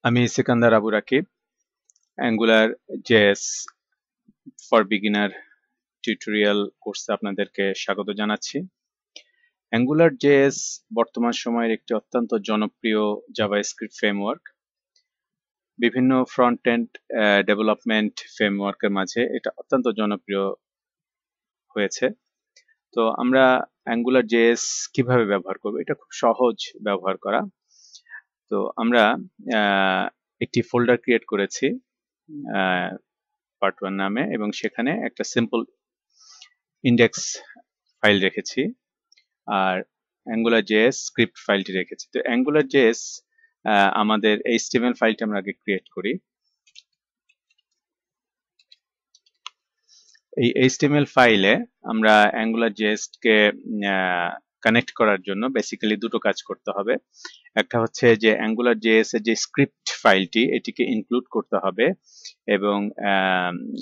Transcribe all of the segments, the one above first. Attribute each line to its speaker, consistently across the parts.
Speaker 1: আমি Sikandar Abu Rakib angular JS for beginner tutorial কোর্সে আপনাদেরকে স্বাগত জানাচ্ছি। অ্যাঙ্গুলার জেএস বর্তমান সময়ের একটি অত্যন্ত জনপ্রিয় জাভাস্ক্রিপ্ট ফ্রেমওয়ার্ক। বিভিন্ন ফ্রন্ট এন্ড ডেভেলপমেন্ট ফ্রেমওয়ার্কের মাঝে এটা অত্যন্ত জনপ্রিয় হয়েছে। তো আমরা অ্যাঙ্গুলার জেএস কিভাবে ব্যবহার করব, এটা খুব সহজ ব্যবহার করা। তো আমরা একটি ফোল্ডার ক্রিয়েট করেছি পার্ট 1 নামে, এবং সেখানে একটা সিম্পল ইন্ডেক্স ফাইল রেখেছি আর অ্যাঙ্গুলার জেএস স্ক্রিপ্ট ফাইলটি রেখেছি। তো অ্যাঙ্গুলার জেএস আমাদের এইচটিএমএল ফাইলটা আমরা আগে ক্রিয়েট করি। এই এইচটিএমএল ফাইলে আমরা অ্যাঙ্গুলার জেএস কে কানেক্ট করার জন্য বেসিক্যালি দুটো কাজ করতে হবে। একটা হচ্ছে যে অ্যাঙ্গুলার জেএস এর যে স্ক্রিপ্ট ফাইলটি এটিকে ইনক্লুড করতে হবে, এবং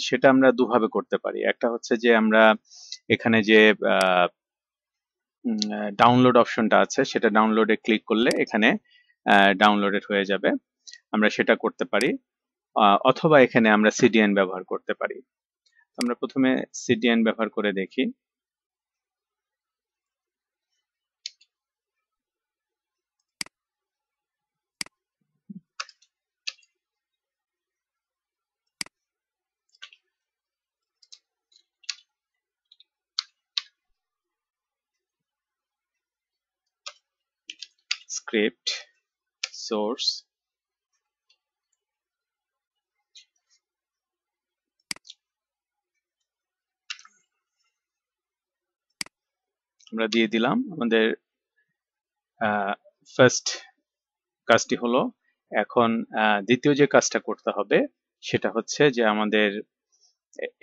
Speaker 1: সেটা আমরা দুভাবে করতে পারি। একটা হচ্ছে যে আমরা এখানে যে ডাউনলোড অপশনটা আছে সেটা ডাউনলোডে ক্লিক করলে এখানে ডাউনলোডেড হয়ে যাবে, আমরা সেটা করতে পারি। অথবা এখানে আমরা সিডিএন ব্যবহার করতে পারি। আমরা প্রথমে সিডিএন ব্যবহার করে দেখি। স্ক্রিপ্ট সোর্স, আমরা দিয়ে দিলাম। আমাদের ফার্স্ট কাজটি হলো, এখন দ্বিতীয় যে কাজটা করতে হবে সেটা হচ্ছে যে আমাদের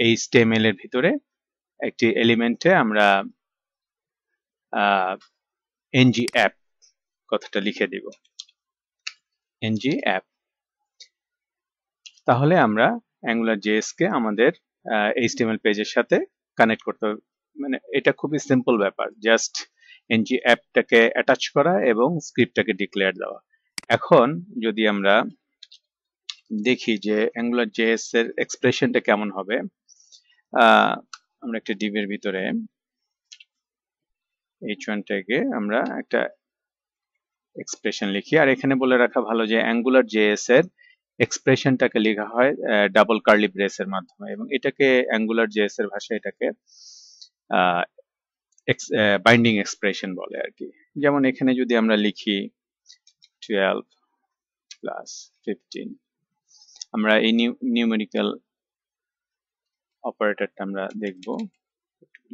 Speaker 1: এইচটিএমএল এর ভিতরে একটি এলিমেন্টে আমরা ng app কথাটা লিখে দিব, ng app। তাহলে আমরা অ্যাঙ্গুলার জেএস কে আমাদের এইচটিএমএল পেজের সাথে কানেক্ট করতে হবে। মানে এটা খুবই সিম্পল ব্যাপার, জাস্ট ng অ্যাপটাকে অ্যাটাচ করা এবং স্ক্রিপ্টটাকে ডিক্লেয়ার দেওয়া। এখন যদি আমরা দেখি যে অ্যাঙ্গুলার জেএস এর এক্সপ্রেশনটা কেমন হবে, আমরা একটা ডিভের ভিতরে h1 থেকে আমরা একটা এক্সপ্রেশন লিখি। আর এখানে বলে রাখা ভালো যে অ্যাঙ্গুলার জেএস এর এক্সপ্রেশনটাকে লেখা হয় ডাবল কার্লি ব্রেসের মাধ্যমে, এবং এটাকে অ্যাঙ্গুলার জেএস এর ভাষায় এটাকে বাইন্ডিং এক্সপ্রেশন বলে আর কি। যেমন এখানে যদি আমরা লিখি 12 প্লাস 15, আমরা এই নিউমেরিক্যাল অপারেটরটা আমরা দেখব।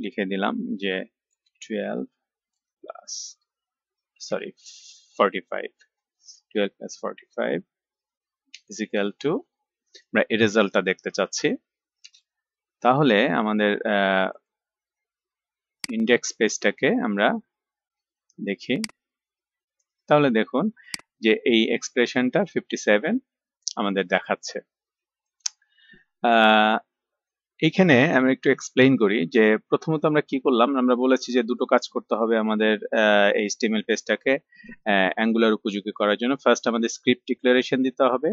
Speaker 1: লিখে দিলাম যে 12 plus 45, 12 plus 45 is equal to, আমরা এই রেজাল্টটা দেখতে চাচ্ছি। তাহলে আমাদের ইন্ডেক্স পেজটাকে আমরা দেখি, তাহলে দেখুন যে এই এক্সপ্রেশনটা 57 আমাদের দেখাচ্ছে। এইখানে আমরা একটু এক্সপ্লেইন করি যে প্রথমত আমরা কি করলাম। আমরা বলেছি যে দুটো কাজ করতে হবে আমাদের এইচটিএমএল পেজটাকে অ্যাঙ্গুলার উপযোগী করার জন্য। ফার্স্ট আমাদের স্ক্রিপ্ট ডিক্লারেশন দিতে হবে,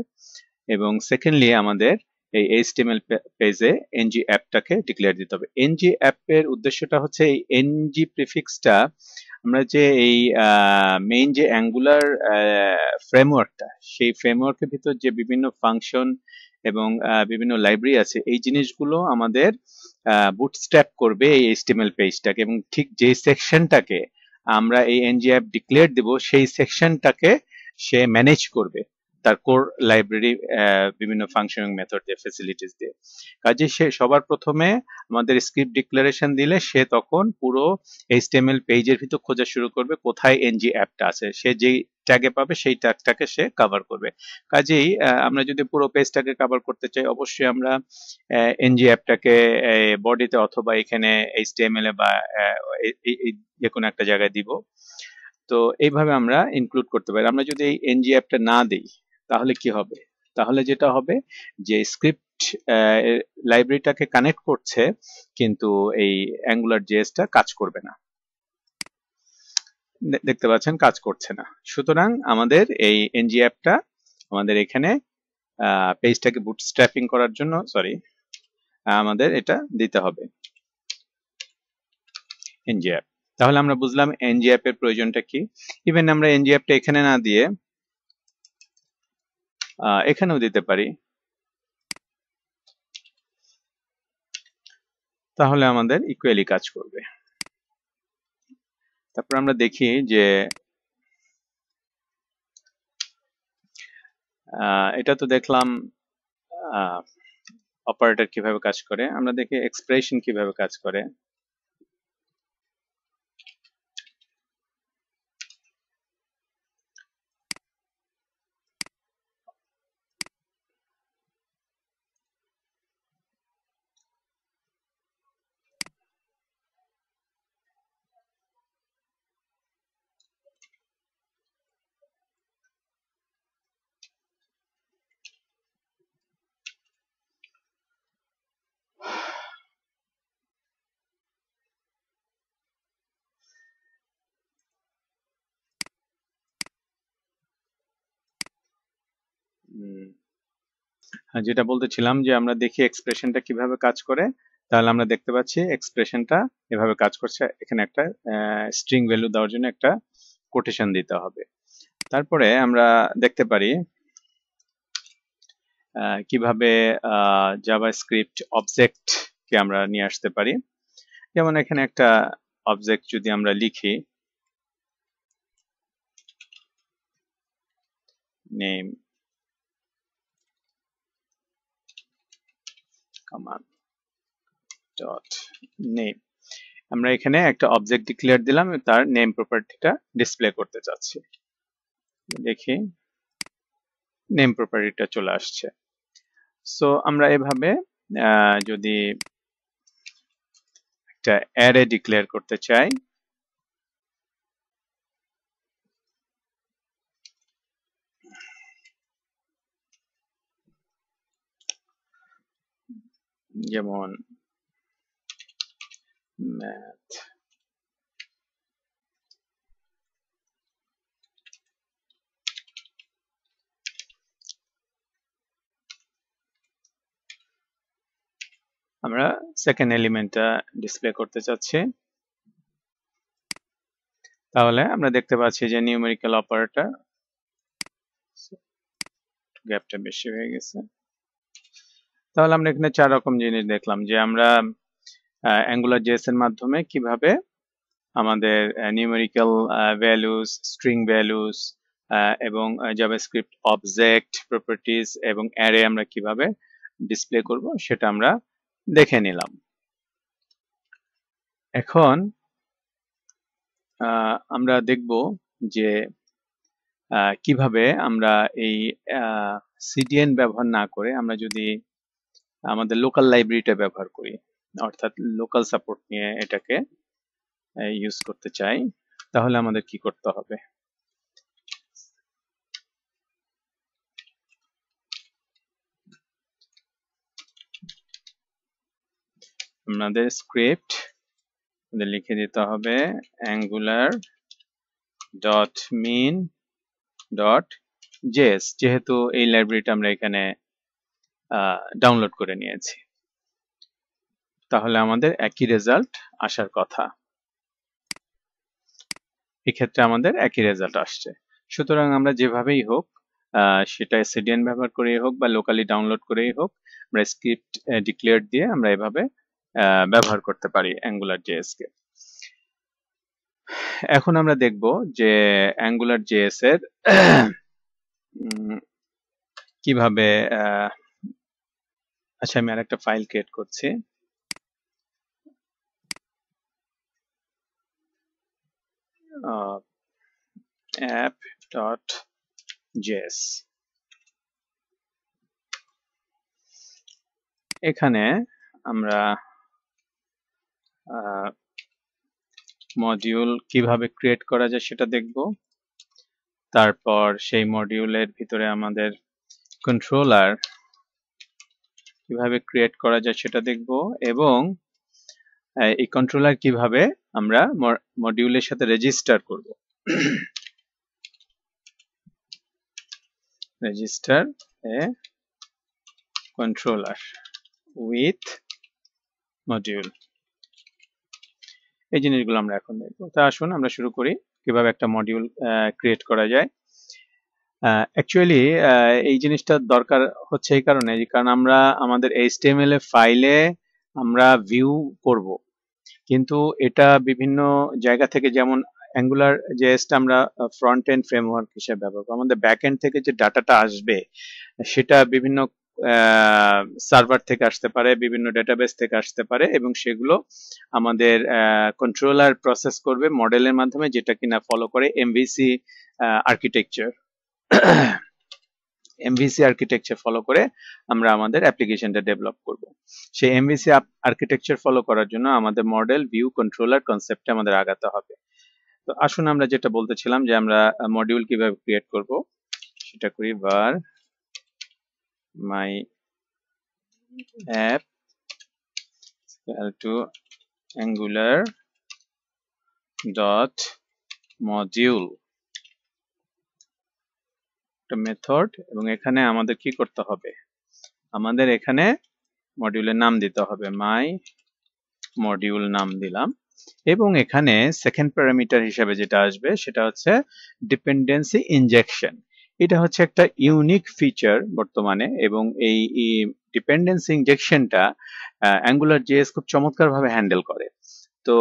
Speaker 1: এবং সেকেন্ডলি আমাদের এই এইচটিএমএল পেজে ng অ্যাপটাকে ডিক্লেয়ার দিতে হবে। ng অ্যাপের উদ্দেশ্যটা হচ্ছে এই ng প্রিফিক্সটা আমরা যে এই মেইন যে অ্যাঙ্গুলার ফ্রেমওয়ার্কটা, সেই ফ্রেমওয়ার্কের ভিতর যে বিভিন্ন ফাংশন এবং বিভিন্ন লাইব্রেরি আছে, এই জিনিসগুলো আমাদের বুটস্ট্র্যাপ করবে এই এইচটিএমএল পেজটাকে, এবং ঠিক যে সেকশনটাকে আমরা এই ng অ্যাপ ডিক্লেয়ার দেব সেই সেকশনটাকে সে ম্যানেজ করবে তার কোর লাইব্রেরি বিভিন্ন ফাংশন মেথড দিয়ে, ফ্যাসিলিটিস দিয়ে। কাজে সে সবার প্রথমে আমাদের স্ক্রিপ্ট ডিক্লারেশন দিলে সে তখন পুরো এইচটিএমএল পেজের ভিতর খোঁজা শুরু করবে কোথায় ng অ্যাপটা আছে। সে যেই ট্যাগে পাবে সেই ট্যাগটাকে সে কভার করবে। কাজেই আমরা যদি পুরো পেজটাকে কভার করতে চাই, অবশ্যই আমরা ng অ্যাপটাকে বডিতে অথবা এখানে এইচটিএমএল এ বা যে কোনো একটা জায়গায় দিব। তো এইভাবে আমরা ইনক্লুড করতে পারি। আমরা যদি এই ng অ্যাপটা না দিই তাহলে কি হবে? তাহলে যেটা হবে যে স্ক্রিপ্ট লাইব্রেরিটাকে কানেক্ট করছে কিন্তু এই অ্যাঙ্গুলার জেএসটা কাজ করবে না, দেখতে পাচ্ছেন কাজ করছে না। সুতরাং আমাদের এই ng অ্যাপটা আমাদের এখানে পেজটাকে বুটস্ট্র্যাপিং করার জন্য আমাদের এটা দিতে হবে ngApp। তাহলে আমরা বুঝলাম ngApp এর প্রয়োজনটা কি। ইভেন আমরা ngApp টা এখানে না দিয়ে এখানেও দিতে পারি, তাহলে আমাদের ইকুয়ালি কাজ করবে। তারপর আমরা দেখি যে এটা তো দেখলাম অপারেটর কিভাবে কাজ করে, আমরা দেখি এক্সপ্রেশন কিভাবে কাজ করে। যেটা বলতেছিলাম যে আমরা দেখি এক্সপ্রেশনটা কিভাবে কাজ করে, তাহলে আমরা দেখতে পাচ্ছি এক্সপ্রেশনটা এভাবে কাজ করছে। এখানে একটা স্ট্রিং ভ্যালু দেওয়ার জন্য একটা কোটেশন দিতে হবে। তারপরে আমরা দেখতে পারি কিভাবে জাভাস্ক্রিপ্ট অবজেক্ট কে আমরা নিয়ে আসতে পারি। যেমন এখানে একটা অবজেক্ট যদি আমরা লিখি নেম কমান্ড ডট নেম, আমরা এখানে একটা অবজেক্ট ডিক্লেয়ার দিলাম, তার নেম প্রপার্টিটা ডিসপ্লে করতে চাচ্ছি। দেখি নেম প্রপার্টিটা চলে আসছে। সো আমরা এভাবে যদি একটা অ্যারে ডিক্লেয়ার করতে চাই, যেমন ম্যাথ আমরা সেকেন্ড এলিমেন্টটা ডিসপ্লে করতে চাচ্ছি, তাহলে আমরা দেখতে পাচ্ছি যে নিউমেরিক্যাল অপারেটর, গ্যাপটা বেশি হয়ে গেছে। তাহলে আমরা এখানে 4 রকম জিনিস দেখলাম যে আমরা অ্যাঙ্গুলার জেএস এর মাধ্যমে কিভাবে আমাদের নিউমেরিক্যাল ভ্যালুস, স্ট্রিং ভ্যালুস এবং জাভাস্ক্রিপ্ট অবজেক্ট প্রপার্টিজ এবং অ্যারে আমরা কিভাবে ডিসপ্লে করব সেটা আমরা দেখে নিলাম। এখন আমরা দেখব যে কিভাবে আমরা এই সিডিএন ব্যবহার না করে আমরা যদি আমাদের লোকাল লাইব্রেরিটা ব্যবহার করি, অর্থাৎ লোকাল সাপোর্ট নিয়ে এটাকে ইউজ করতে চাই, তাহলে আমাদের কি করতে হবে। আমাদের স্ক্রিপ্ট লিখে দিতে হবে angular dot min dot JS, যেহেতু এই লাইব্রেরিটা আমরা এখানে ডাউনলোড করে নিয়েছি, তাহলে আমাদের একই রেজাল্ট আসার কথা। এক্ষেত্রে আমাদের একই রেজাল্ট আসছে। সুতরাং আমরা যেভাবেই হোক, সেটা সিডিএন ব্যবহার করেই হোক বা লোকালি ডাউনলোড করেই হোক, আমরা স্ক্রিপ্ট ডিক্লেয়ার দিয়ে আমরা এভাবে ব্যবহার করতে পারি অ্যাঙ্গুলার জেএস কে। এখন আমরা দেখব যে অ্যাঙ্গুলার জেএস এর কিভাবে আচ্ছা, আমি আরেকটা ফাইল ক্রিয়েট করছি। app.js, এখানে আমরা মডিউল কিভাবে ক্রিয়েট করা যায় সেটা দেখব। তারপর সেই মডিউলের ভিতরে আমাদের কন্ট্রোলার কিভাবে ক্রিয়েট করা যায় সেটা দেখব, এবং এই কন্ট্রোলার কিভাবে আমরা মডিউলের সাথে রেজিস্টার করব। register a controller with module। এই জিনিসগুলো আমরা এখন দেখবো। তা আসুন আমরা শুরু করি কিভাবে একটা মডিউল ক্রিয়েট করা যায়। অ্যাকচুয়ালি এই জিনিসটা দরকার হচ্ছে এই কারণে, কারণ আমরা আমাদের HTML ফাইলে আমরা ভিউ করব, কিন্তু এটা বিভিন্ন জায়গা থেকে, যেমন অ্যাঙ্গুলার জেএসটা আমরা ফ্রন্ট এন্ড ফ্রেমওয়ার্ক হিসেবে ব্যবহার করব, আমাদের ব্যাক এন্ড থেকে যে ডাটাটা আসবে সেটা বিভিন্ন সার্ভার থেকে আসতে পারে, বিভিন্ন ডেটাবেস থেকে আসতে পারে, এবং সেগুলো আমাদের কন্ট্রোলার প্রসেস করবে মডেলের মাধ্যমে, যেটা কিনা ফলো করে MVC architecture. MVC architecture follow করে আমরা আমাদের অ্যাপ্লিকেশনটা ডেভেলপ করব। সেই এমভিসি আর্কিটেকচার ফলো করার জন্য আমাদের মডেল, ভিউ, কন্ট্রোলার কনসেপ্টে আমাদের আগাতে হবে। তো আসুন আমরা যেটা বলতেছিলাম যে আমরা মডিউল কিভাবে ক্রিয়েট করব সেটা করি। var my app equal to angular dot module, একটা মেথড, এবং এখানে আমাদের কি করতে হবে, আমাদের এখানে মডিউলের নাম দিতে হবে, মাই মডিউল নাম দিলাম, এবং এখানে সেকেন্ড প্যারামিটার হিসেবে যেটা আসবে সেটা হচ্ছে ডিপেন্ডেন্সি ইনজেকশন। এটা হচ্ছে একটা ইউনিক ফিচার বর্তমানে, এবং এই ডিপেন্ডেন্সি ইনজেকশনটা অ্যাঙ্গুলার জেএস খুব চমৎকারভাবে হ্যান্ডেল করে। তো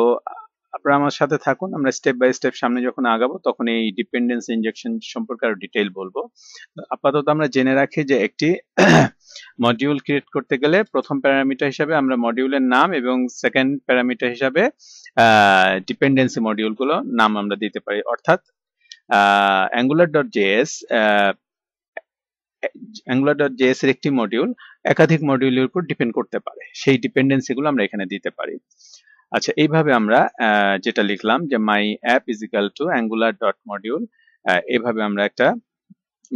Speaker 1: আপনারা আমার সাথে থাকুন, আমরা স্টেপ বাই স্টেপ সামনে যখন আগাবো তখন এই ডিপেন্ডেন্সি ইনজেকশন সম্পর্কে আরো ডিটেইল বলবো। আপাতত আমরা জেনে রাখি যে একটি মডিউল ক্রিয়েট করতে গেলে প্রথম প্যারামিটার হিসাবে আমরা মডিউলের নাম, এবং সেকেন্ড প্যারামিটার হিসাবে ডিপেন্ডেন্সি মডিউলগুলো নাম আমরা দিতে পারি। অর্থাৎ angular.js angular.js এর একটি মডিউল একাধিক মডিউলের উপর ডিপেন্ড করতে পারে, সেই ডিপেন্ডেন্সি গুলো আমরা এখানে দিতে পারি। আচ্ছা, এইভাবে আমরা যেটা লিখলাম যে মাই app is equal two angular.module, এইভাবে আমরা একটা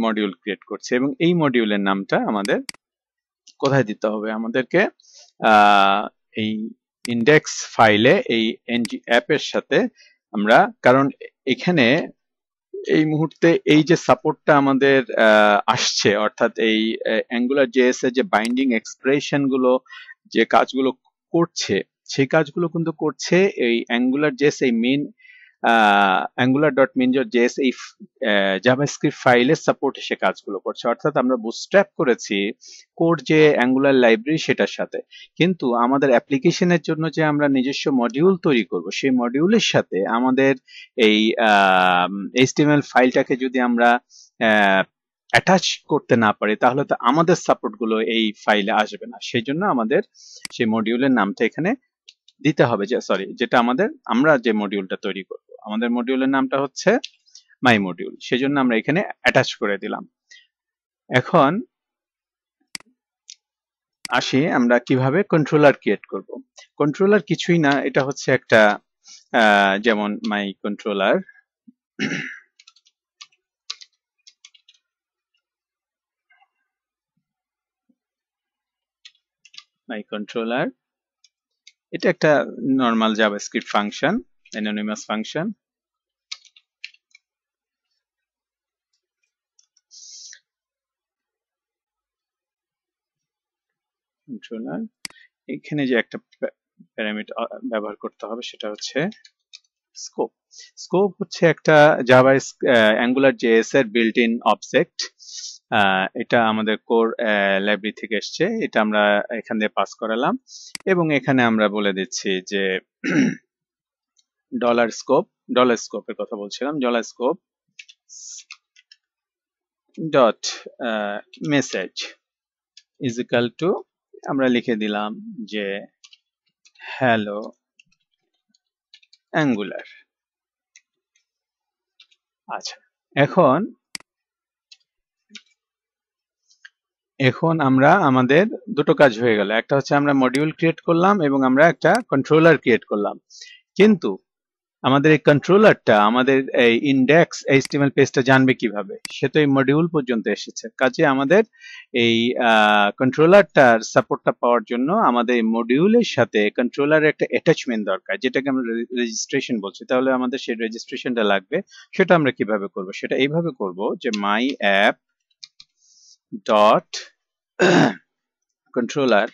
Speaker 1: মডিউল ক্রিয়েট করছি, এবং এই মডিউলের নামটা আমাদের কোথায় দিতে হবে, আমাদেরকে এই ইন্ডেক্স ফাইলে এই অ্যাপের সাথে আমরা, কারণ এখানে এই মুহূর্তে এই যে সাপোর্টটা আমাদের আসছে, অর্থাৎ এই অ্যাঙ্গুলার জেএস এর যে বাইন্ডিং এক্সপ্রেশন গুলো যে কাজগুলো করছে, সেই কাজগুলো কিন্তু করছে এই অ্যাঙ্গুলার জেএস, এই মেইন angular.min.js এই জাভাস্ক্রিপ্ট ফাইলের সাপোর্টে সে কাজগুলো করছে। অর্থাৎ আমরা বুটস্ট্র্যাপ করেছি কোর যে অ্যাঙ্গুলার লাইব্রেরি সেটার সাথে, কিন্তু আমাদের অ্যাপ্লিকেশনের জন্য যে আমরা নিজস্ব মডিউল তৈরি করব, সেই মডিউলের সাথে আমাদের এই HTML ফাইলটাকে যদি আমরা অ্যাটাচ করতে না পারি, তাহলে তো আমাদের সাপোর্ট গুলো এই ফাইলে আসবে না। সেই জন্য আমাদের সেই মডিউলের নামটা এখানে দিতে হবে, যে সরি, যেটা আমরা যে মডিউলটা তৈরি করব, আমাদের মডিউলের নামটা হচ্ছে মাই মডিউল, সেজন্য আমরা এখানে অ্যাটাচ করে দিলাম। এখন আসি আমরা কিভাবে কন্ট্রোলার ক্রিয়েট করব। কন্ট্রোলার কিছুই না, এটা হচ্ছে একটা যেমন মাই কন্ট্রোলার, মাই কন্ট্রোলার, এটা একটা normal JavaScript function, anonymous function. Controller, এখানে যে একটা প্যারামিটার ব্যবহার করতে হবে সেটা হচ্ছে স্কোপ। স্কোপ হচ্ছে একটা জাভা অ্যাঙ্গুলার জেএস এর বিল্ট ইন অবজেক্ট। এটা আমাদের কোর লাইব্রেরি থেকে এসছে, এটা আমরা এখান দিয়ে পাস করালাম, এবং এখানে আমরা বলে দিচ্ছি যে ডলার স্কোপের কথা বলছিলাম, dollar scope dot message is equal two, আমরা লিখে দিলাম যে হ্যালো অ্যাঙ্গুলার। আচ্ছা, এখন আমরা আমাদের দুটো কাজ হয়ে গেল, একটা হচ্ছে আমরা মডিউল ক্রিয়েট করলাম এবং আমরা একটা কন্ট্রোলার ক্রিয়েট করলাম, কিন্তু আমাদের এই কন্ট্রোলারটা আমাদের এই ইন্ডেক্স HTML পেজটা জানবে কিভাবে, সে তো এই মডিউল পর্যন্ত এসেছে। কাজে আমাদের এই কন্ট্রোলারটার সাপোর্টটা পাওয়ার জন্য আমাদের মডিউলের সাথে কন্ট্রোলারের একটা অ্যাটাচমেন্ট দরকার, যেটাকে আমরা রেজিস্ট্রেশন বলছি। তাহলে আমাদের সেই রেজিস্ট্রেশনটা লাগবে, সেটা আমরা কিভাবে করব, সেটা এইভাবে করব যে মাই অ্যাপ ডট কন্ট্রোলার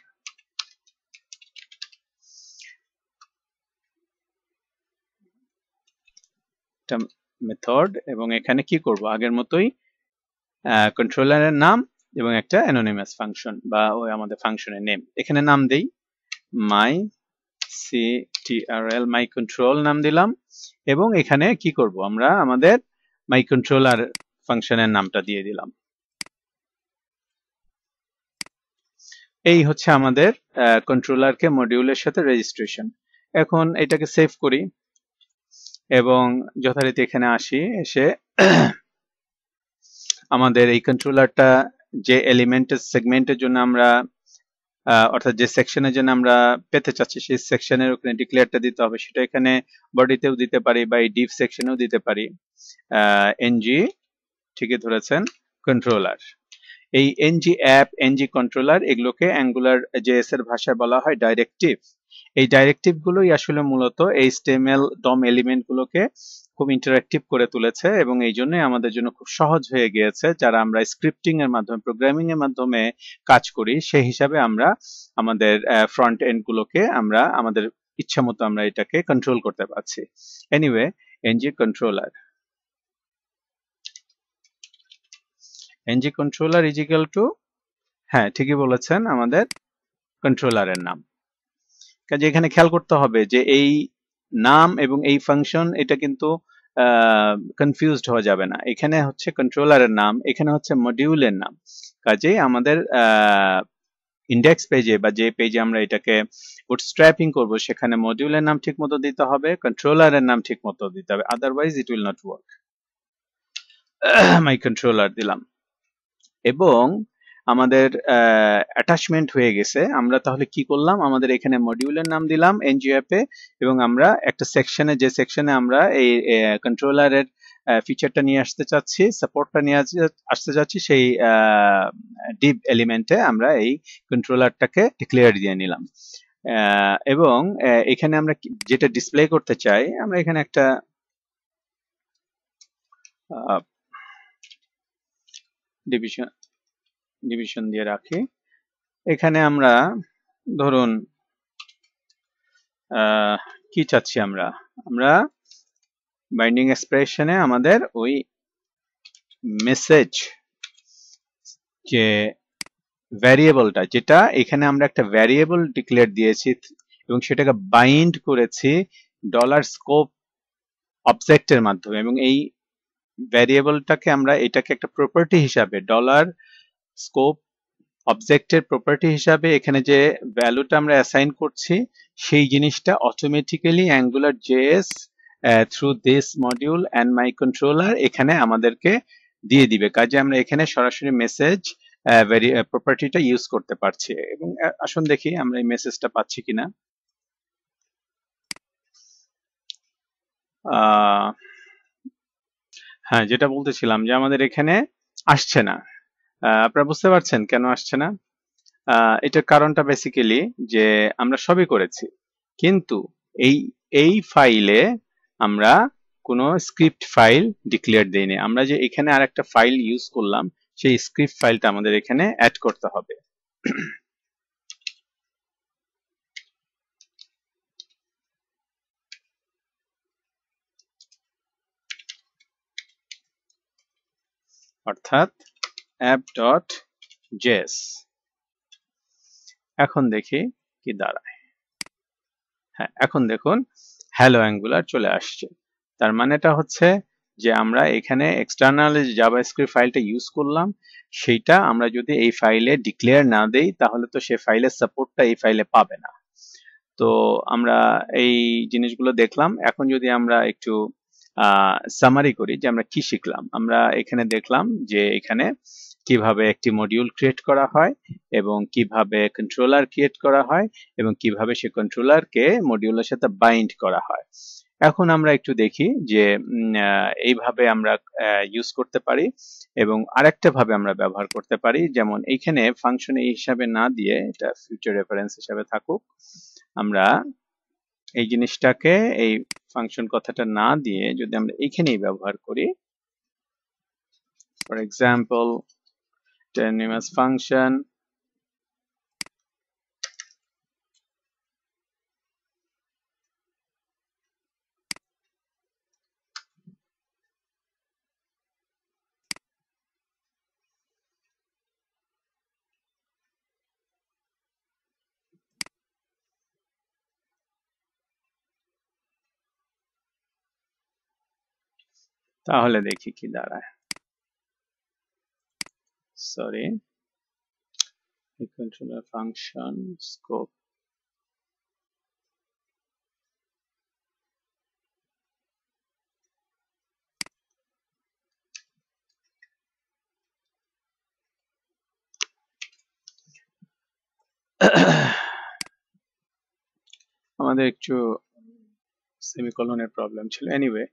Speaker 1: মেথড, এবং এখানে কি করব আগের মতোই কন্ট্রোলারের নাম এবং একটা অ্যানোনিমাস ফাংশন বা ওই আমাদের ফাংশনের নেম। এখানে নাম দেই মাই CTRL মাই কন্ট্রোল নাম দিলাম, এবং এখানে কি করব আমরা আমাদের মাই কন্ট্রোলার ফাংশনের নামটা দিয়ে দিলাম। এই হচ্ছে আমাদের কন্ট্রোলারকে মডিউলের সাথে রেজিস্ট্রেশন। এখন এটাকে সেভ করি এবং যথারীতি এখানে আসি, এসে আমাদের এই কন্ট্রোলারটা যে এলিমেন্টের সেগমেন্টের জন্য আমরা অর্থাৎ যে সেকশনের জন্য আমরা পেতে চাচ্ছি সেই সেকশনের ওখানে ডিক্লেয়ারটা দিতে হবে, সেটা এখানে বডিতেও দিতে পারি বা এই ডিভ সেকশনেও দিতে পারি। এনজি, ঠিকই ধরেছেন, কন্ট্রোলার। এই এনজি অ্যাপ, এনজি কন্ট্রোলার, এগুলোকে অ্যাঙ্গুলার জেএস এর ভাষায় বলা হয় ডাইরেক্টিভ। এই ডাইরেক্টিভ গুলোই আসলে মূলত HTML DOM এলিমেন্ট গুলোকে খুব ইন্টারঅ্যাক্টিভ করে তুলেছে, এবং এই জন্য আমাদের জন্য খুব সহজ হয়ে গিয়েছে। যারা আমরা স্ক্রিপ্টিং এর মাধ্যমে, প্রোগ্রামিং এর মাধ্যমে কাজ করি, সেই হিসাবে আমরা আমাদের ফ্রন্ট এন্ড গুলোকে আমরা আমাদের ইচ্ছা মতো আমরা এটাকে কন্ট্রোল করতে পারছি। Anyway, NG controller, NG controller is equal to, হ্যাঁ ঠিকই বলেছেন, আমাদের কন্ট্রোলারের নাম। কাজে এখানে খেয়াল করতে হবে যে এই নাম এবং এই ফাংশন এটা কিন্তু কনফিউজড হওয়া যাবে না। এখানে হচ্ছে কন্ট্রোলারের নাম, এখানে হচ্ছে মডিউলের নাম। কাজেই আমাদের ইন্ডেক্স পেজে বা যে পেজে আমরা এটাকে বুটস্ট্র্যাপিং করব সেখানে মডিউলের নাম ঠিক মতো দিতে হবে, কন্ট্রোলারের নাম ঠিক মতো দিতে হবে, otherwise it will not work. My controller দিলাম এবং আমাদের অ্যাটাচমেন্ট হয়ে গেছে। আমরা তাহলে কি করলাম, আমাদের এখানে মডিউলের নাম দিলাম এনজি অ্যাপে, এবং আমরা একটা সেকশনে, যে সেকশনে আমরা এই কন্ট্রোলারের ফিচারটা নিয়ে আসতে চাচ্ছি, সাপোর্টটা নিয়ে আসতে চাচ্ছি, সেই ডিভ এলিমেন্টে আমরা এই কন্ট্রোলারটাকে ডিক্লেয়ার দিয়ে নিলাম। এবং এখানে আমরা যেটা ডিসপ্লে করতে চাই, আমরা এখানে একটা ডিভিশন দিয়ে রাখি। এখানে আমরা ধরুন কি চাচ্ছি, আমরা বাইন্ডিং এক্সপ্রেশনে আমাদের ওই মেসেজ যে ভ্যারিয়েবলটা, যেটা এখানে আমরা একটা ভ্যারিয়েবল ডিক্লেয়ার দিয়েছি এবং সেটাকে বাইন্ড করেছি ডলার স্কোপ অবজেক্টের মাধ্যমে, এবং এই ভ্যারিয়েবলটাকে আমরা এটাকে একটা প্রপার্টি হিসাবে, ডলার স্কোপ অবজেক্টের প্রপার্টি হিসাবে এখানে যে ভ্যালুটা আমরা অ্যাসাইন করছি, সেই জিনিসটা automatically angular JS through this module and my controller এখানে আমাদেরকে দিয়ে দিবে। কাজে আমরা এখানে সরাসরি মেসেজ প্রপার্টিটা ইউজ করতে পারছি। এবং আসুন দেখি আমরা এই মেসেজটা পাচ্ছি কিনা। হ্যাঁ, যেটা বলতেছিলাম যে আমাদের এখানে আসছে না। আপনারা বুঝতে পারছেন কেন আসছে না? এটার কারণটা বেসিক্যালি যে আমরা সবই করেছি, কিন্তু এই ফাইলে আমরা কোনো স্ক্রিপ্ট ফাইল ডিক্লেয়ার দেইনি। আমরা যে এখানে আর একটা ফাইল ইউজ করলাম, সেই স্ক্রিপ্ট ফাইলটা আমাদের এখানে অ্যাড করতে হবে। অর্থাৎ app.js। এখন দেখি কি দাঁড়ায়। হ্যাঁ, এখন দেখুন হ্যালো অ্যাঙ্গুলার চলে আসছে। তার মানেটা হচ্ছে যে আমরা এখানে এক্সটার্নাল জাভাস্ক্রিপ্ট ফাইলটা ইউজ করলাম, সেইটা আমরা যদি এই ফাইলে ডিক্লেয়ার না দেই তাহলে তো সে ফাইলের সাপোর্টটা এই ফাইলে পাবে না। তো আমরা এই জিনিসগুলো দেখলাম। এখন যদি আমরা একটু সামারি করি যে আমরা কি শিখলাম। আমরা এখানে দেখলাম যে এখানে কিভাবে একটি মডিউল ক্রিয়েট করা হয় এবং কিভাবে কন্ট্রোলার ক্রিয়েট করা হয় এবং কিভাবে সে কন্ট্রোলারকে মডিউলের সাথে বাইন্ড করা হয়। এখন আমরা একটু দেখি যে এইভাবে আমরা ইউজ করতে পারি এবং আরেকটা ভাবে আমরা ব্যবহার করতে পারি। যেমন এইখানে ফাংশন এই হিসাবে না দিয়ে, এটা ফিউচার রেফারেন্স হিসাবে থাকুক, আমরা এই জিনিসটাকে, এই ফাংশন কথাটা না দিয়ে যদি আমরা এইখানেই ব্যবহার করি, for example name as function, তাহলে দেখি কি দাঁড়ায়। সরি, controller function scope, আমাদের একটু সেমিকোলনের প্রবলেম ছিল। এনিওয়ে,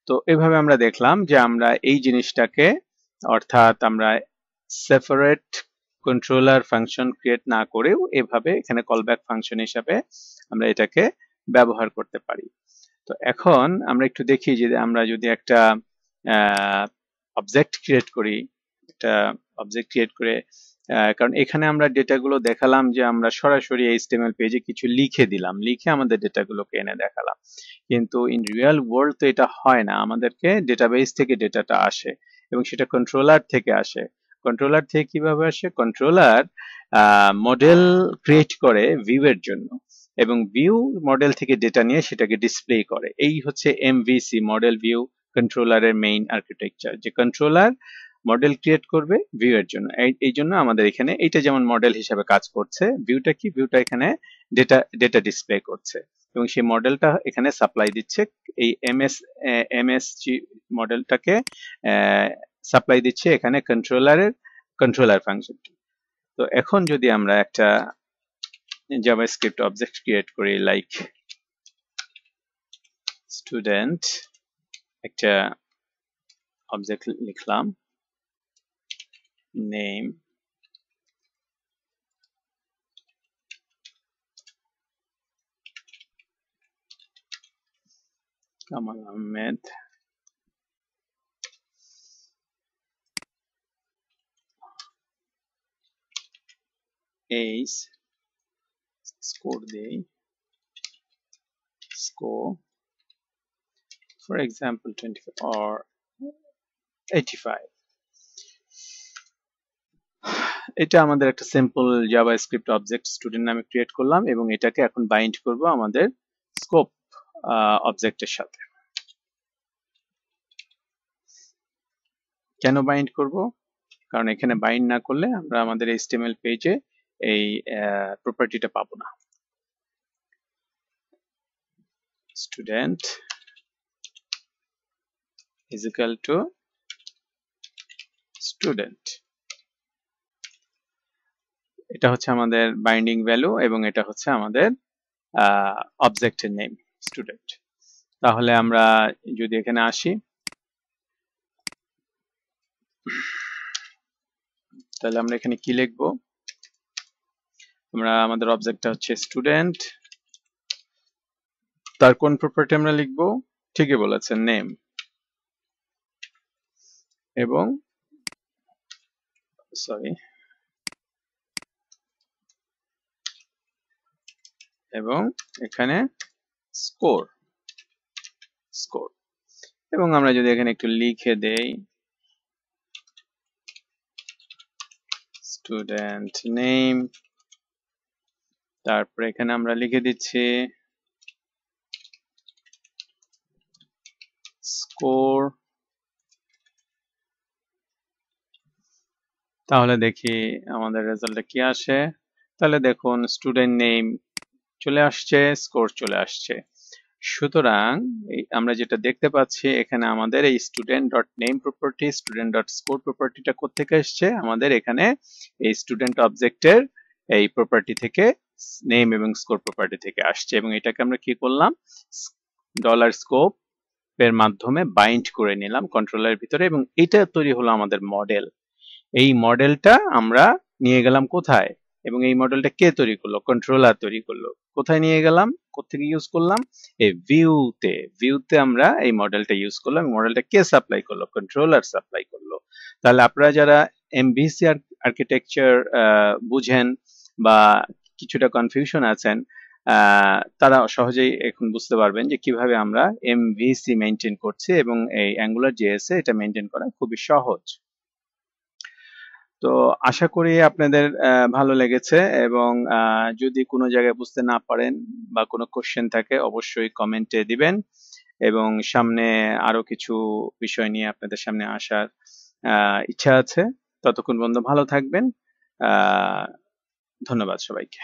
Speaker 1: তো এভাবে আমরা দেখলাম যে আমরা এই জিনিসটাকে, অর্থাৎ আমরা সেপারেট কন্ট্রোলার ফাংশন ক্রিয়েট না করেও এভাবে এখানে কলব্যাক ফাংশন হিসাবে আমরা এটাকে ব্যবহার করতে পারি। তো এখন আমরা একটু দেখি যে আমরা যদি একটা অবজেক্ট ক্রিয়েট করি, একটা অবজেক্ট ক্রিয়েট করে, কারণ এখানে আমরা ডেটাগুলো দেখালাম যে আমরা সরাসরি HTML পেজে কিছু লিখে দিলাম, লিখে আমাদের ডেটাগুলোকে এনে দেখালাম, কিন্তু ইন রিয়েল ওয়ার্ল্ড তো এটা হয় না। আমাদেরকে ডেটাবেস থেকে ডেটাটা আসে এবং সেটা কন্ট্রোলার থেকে আসে। কন্ট্রোলার থেকে কিভাবে আসে? কন্ট্রোলার মডেল ক্রিয়েট করে ভিউ এর জন্য, এবং ভিউ মডেল থেকে ডেটা নিয়ে সেটাকে ডিসপ্লে করে। এই হচ্ছে এমভিসি, মডেল ভিউ কন্ট্রোলারের মেইন আর্কিটেকচার, যে কন্ট্রোলার মডেল ক্রিয়েট করবে ভিউ এর জন্য। এই জন্য আমাদের এখানে এইটা যেমন মডেল হিসাবে কাজ করছে, ভিউটা কি, ভিউটা এখানে ডেটা ডিসপ্লে করছে এবং সেই মডেলটা এখানে সাপ্লাই দিচ্ছে, এই এমএসজি মডেলটাকে সাপ্লাই দিচ্ছে এখানে কন্ট্রোলার ফাংশনটি। তো এখন যদি আমরা একটা জাভাস্ক্রিপ্ট অবজেক্ট ক্রিয়েট করি, লাইক স্টুডেন্ট, একটা অবজেক্ট লিখলাম, name, Kamal Ahmed, age, score দেই, score for example 25 or 85। এটা আমাদের একটা সিম্পল জাভাস্ক্রিপ্ট অবজেক্ট স্টুডেন্ট নামে ক্রিয়েট করলাম এবং এটাকে এখন বাইন্ড করব আমাদের স্কোপ অবজেক্টের সাথে। কেন বাইন্ড করব? কারণ এখানে বাইন্ড না করলে আমরা আমাদের HTML পেজে এই প্রপার্টিটা পাবো না। Student is equal to student, এটা হচ্ছে আমাদের বাইন্ডিং ভ্যালু এবং এটা হচ্ছে আমাদের অবজেক্টের নেম স্টুডেন্ট। তাহলে আমরা যদি এখানে আসি, তাহলে আমরা এখানে কি লিখব? আমরা আমাদের অবজেক্টটা হচ্ছে স্টুডেন্ট, তার কোন প্রপার্টি আমরা লিখব? ঠিকই বলেছেন, নেম, এবং সরি এবং এখানে স্কোর, এবং আমরা যদি এখানে একটু লিখে দেই স্টুডেন্ট নেম, তারপরে এখানে আমরা লিখে দিচ্ছি স্কোর, তাহলে দেখি আমাদের রেজাল্টে কি আসে। তাহলে দেখুন স্টুডেন্ট নেম চলে আসছে, স্কোর চলে আসছে। সুতরাং আমরা যেটা দেখতে পাচ্ছি এখানে আমাদের এই student dot name property, student dot score প্রপার্টিটা কোত্থেকে এসছে? আমাদের এখানে এই স্টুডেন্ট অবজেক্টের এই প্রপার্টি থেকে, নেম এবং স্কোর প্রপার্টি থেকে আসছে, এবং এটাকে আমরা কি করলাম? ডলার স্কোপ এর মাধ্যমে বাইন্ড করে নিলাম কন্ট্রোলারের ভিতরে, এবং এটা তৈরি হলো আমাদের মডেল। এই মডেলটা আমরা নিয়ে গেলাম কোথায়? এবং এই মডেলটা কে তৈরি করলো? কন্ট্রোলার তৈরি করলো। কোথায় নিয়ে গেলাম? কোথেকে ইউজ করলাম? এই ভিউতে আমরা এই মডেলটা ইউজ করলাম। মডেলটা কে সাপ্লাই করলো? কন্ট্রোলার সাপ্লাই করলো। তাহলে আপনারা যারা এমভিসি আর্কিটেকচার বুঝেন বা কিছুটা কনফিউশন আছেন, তারা সহজেই এখন বুঝতে পারবেন যে কিভাবে আমরা এমভিসি মেনটেন করছি, এবং এই অ্যাঙ্গুলার জেএস এ এটা মেনটেন করা খুবই সহজ। তো আশা করি আপনাদের ভালো লেগেছে, এবং যদি কোনো জায়গায় বুঝতে না পারেন বা কোনো কোশ্চেন থাকে অবশ্যই কমেন্টে দিবেন, এবং সামনে আরো কিছু বিষয় নিয়ে আপনাদের সামনে আসার ইচ্ছা আছে। ততক্ষণ পর্যন্ত ভালো থাকবেন। ধন্যবাদ সবাইকে।